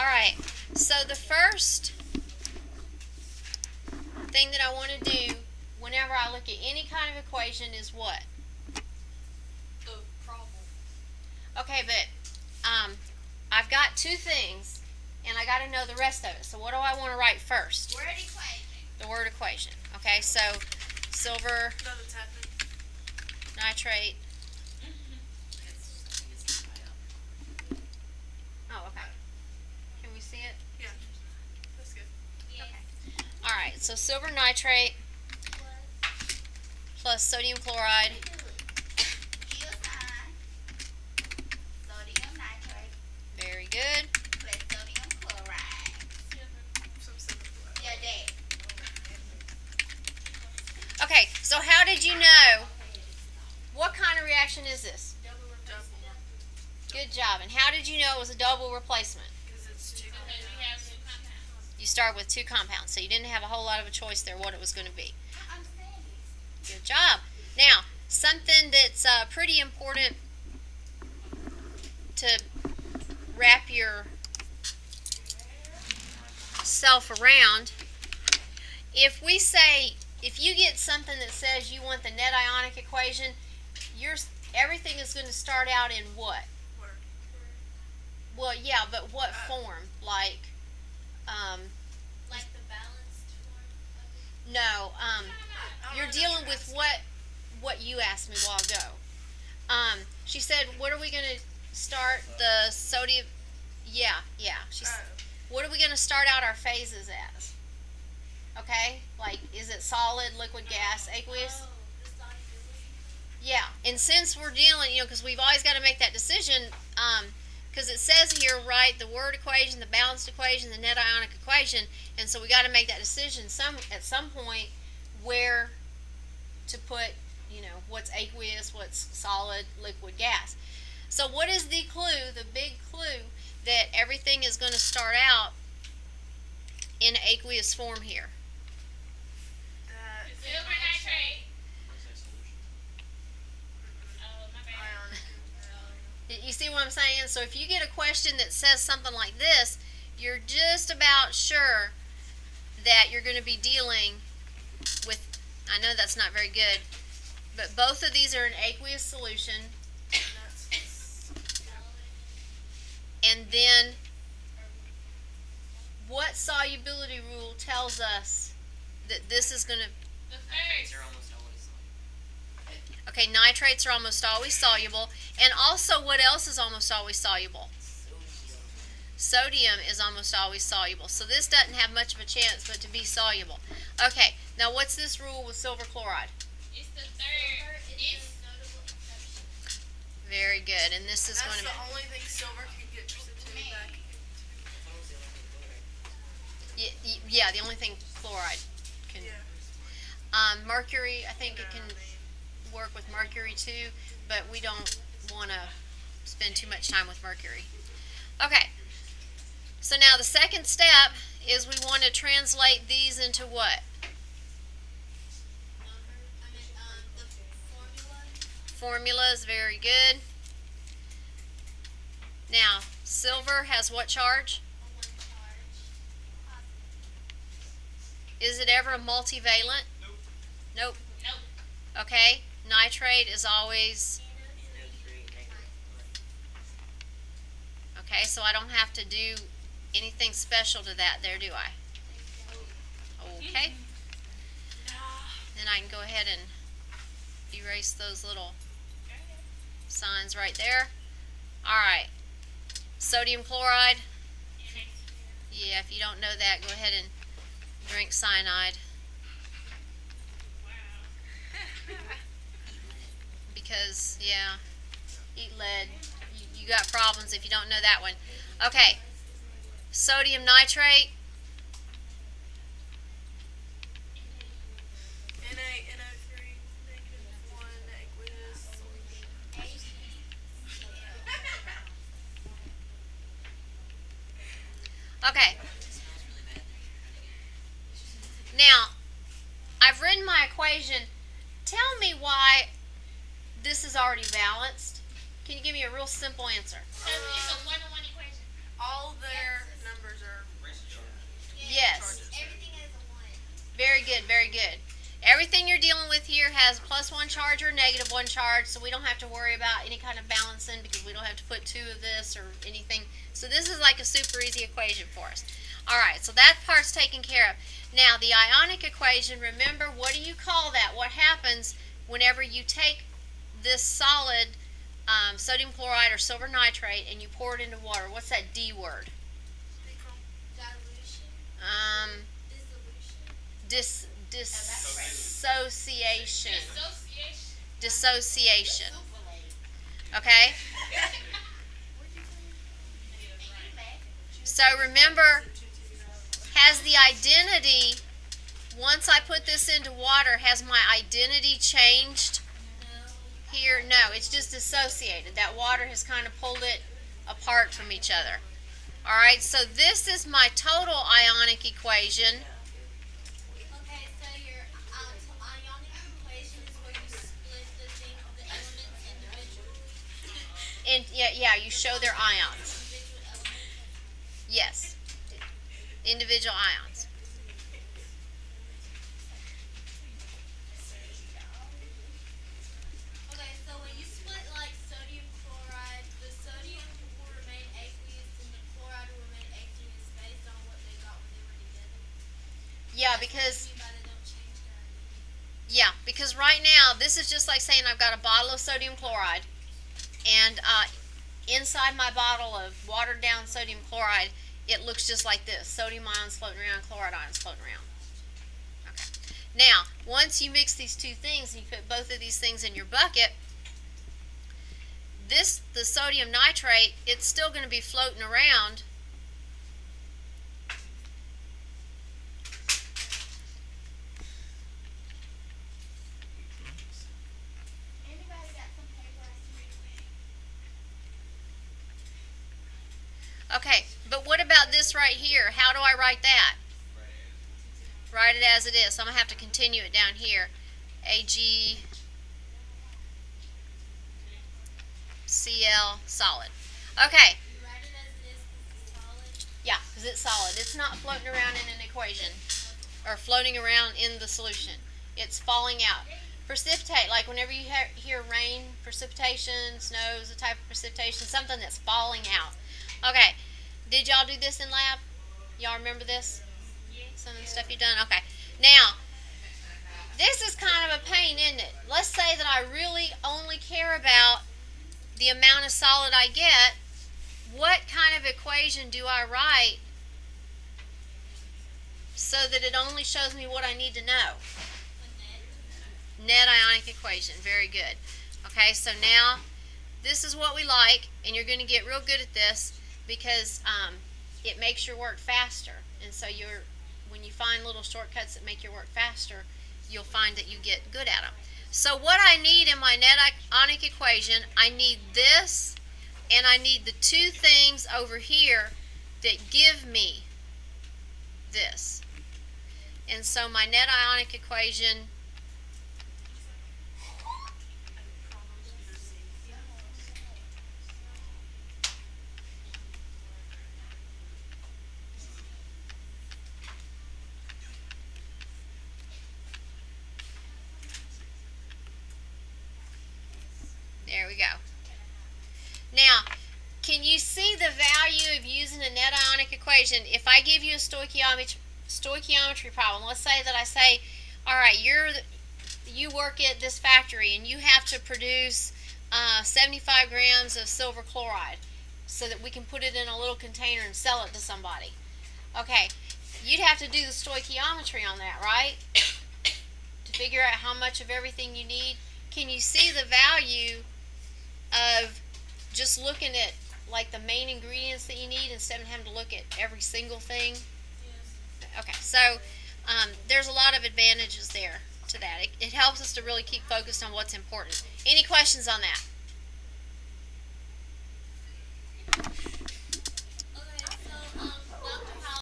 Alright, so the first thing that I want to do whenever I look at any kind of equation is what? The problem. Okay, but I've got two things, and I got to know the rest of it. So what do I want to write first? Word equation. The word equation. Okay, so silver nitrate. Oh, okay. Can we see it? Yeah. That's good. Okay. Alright, so silver nitrate plus sodium chloride Sodium nitrate very good. plus sodium chloride. Yeah, Dad. Okay, so how did you know? What kind of reaction is this? Good job. And how did you know it was a double replacement? Because it's two. You start with two compounds, so you didn't have a whole lot of a choice there what it was going to be. I understand this. Good job. Now, something that's pretty important to wrap your self around. If we say, if you get something that says you want the net ionic equation, everything is going to start out in what? Word. Well, yeah, but what form? Like Like the balanced form of it? no, you're dealing with what you asked me a while ago. She said, what are we going to start the sodium? Yeah. What are we going to start out our phases as? Okay, like is it solid, liquid, gas, aqueous? The solubility. Yeah, and since we're dealing, because we've always got to make that decision, because it says here, right, the word equation, the balanced equation, the net ionic equation, and so we got to make that decision at some point where to put, what's aqueous, what's solid, liquid, gas. So what is the clue, the big clue, that everything is going to start out in aqueous form here? Silver nitrate. Ionic. You see what I'm saying? So if you get a question that says something like this, you're just about sure that you're going to be dealing with, I know that's not very good, but both of these are an aqueous solution. And then what solubility rule tells us that this is going to... Nitrates are almost always soluble. Okay, nitrates are almost always soluble. And also, what else is almost always soluble? Sodium is almost always soluble. So this doesn't have much of a chance but to be soluble. Okay, now what's this rule with silver chloride? It's the third. It's Notable exception. Very good. And this is going to be... That's the only thing silver can get precipitated back. Yeah, the only thing chloride can... Yeah. Mercury, I think it can work with mercury too, but we don't want to spend too much time with mercury. Okay, so now the second step is we want to translate these into what? The formula. Formulas, very good. Now, silver has what charge? One charge. Positive. Is it ever a multivalent? Nope. Nope. Okay, nitrate is always... Okay, so I don't have to do anything special to that there, do I? Okay. Then I can go ahead and erase those little signs right there. Alright. Sodium chloride. Yeah, if you don't know that, go ahead and drink cyanide. Because, yeah, eat lead. You got problems if you don't know that one. Okay. Sodium nitrate. NaNO3, -1, aqueous solution. Okay. Now, I've written my equation. Tell me why this is already balanced. Can you give me a real simple answer? It's a 1-to-1 equation. All their numbers charge or a negative one charge, so we don't have to worry about any kind of balancing because we don't have to put two of this or anything. So this is like a super easy equation for us. Alright, so that part's taken care of. Now the ionic equation, remember, what do you call that? What happens whenever you take this solid sodium chloride or silver nitrate and you pour it into water? What's that D word? Dilution. Dissociation. Dissociation. Dissociation. Okay? So remember, has the identity, once I put this into water, has my identity changed here? No, it's just dissociated. That water has kind of pulled it apart from each other. Alright, so this is my total ionic equation. Okay, so your ionic equation is where you split the elements individually. And yeah, you show their ions. Individual elements. Yes. Individual ions. Okay, so when you split like sodium chloride, the sodium will remain aqueous and the chloride will remain aqueous based on what they got when they were together. Yeah, because What do you mean by they don't change their identity? yeah, because right now this is just like saying I've got a bottle of sodium chloride, and inside my bottle of watered down sodium chloride, it looks just like this: sodium ions floating around, chloride ions floating around. Okay. Now, once you mix these two things and you put both of these things in your bucket, the sodium nitrate, it's still going to be floating around. Anybody got some paper I can read? Okay, but what about this right here? How do I write that? Write it as it is. So I'm going to have to continue it down here. AgCl solid. Okay, You write it as it is because it's solid. yeah, because it's solid. It's not floating around in an equation or floating around in the solution. It's falling out. Precipitate, like whenever you hear rain, precipitation, snow is a type of precipitation, something that's falling out. Okay, did y'all do this in lab? Y'all remember this? Some of the stuff you've done? Okay. Now, this is kind of a pain, isn't it? Let's say that I really only care about the amount of solid I get. What kind of equation do I write so that it only shows me what I need to know? Net ionic equation. Very good. Okay, so now this is what we like, and you're going to get real good at this because it makes your work faster. And so when you find little shortcuts that make your work faster, you'll find that you get good at them. So what I need in my net ionic equation, I need this, and I need the two things over here that give me this. And so my net ionic equation there we go. Now, can you see the value of using a net ionic equation? If I give you a stoichiometry problem, let's say that I say, all right, you work at this factory and you have to produce 75 grams of silver chloride so that we can put it in a little container and sell it to somebody. Okay, you'd have to do the stoichiometry on that, right? To figure out how much of everything you need. Can you see the value of just looking at like the main ingredients that you need instead of having to look at every single thing? Yes. Okay, so there's a lot of advantages there to that. It helps us to really keep focused on what's important. Any questions on that?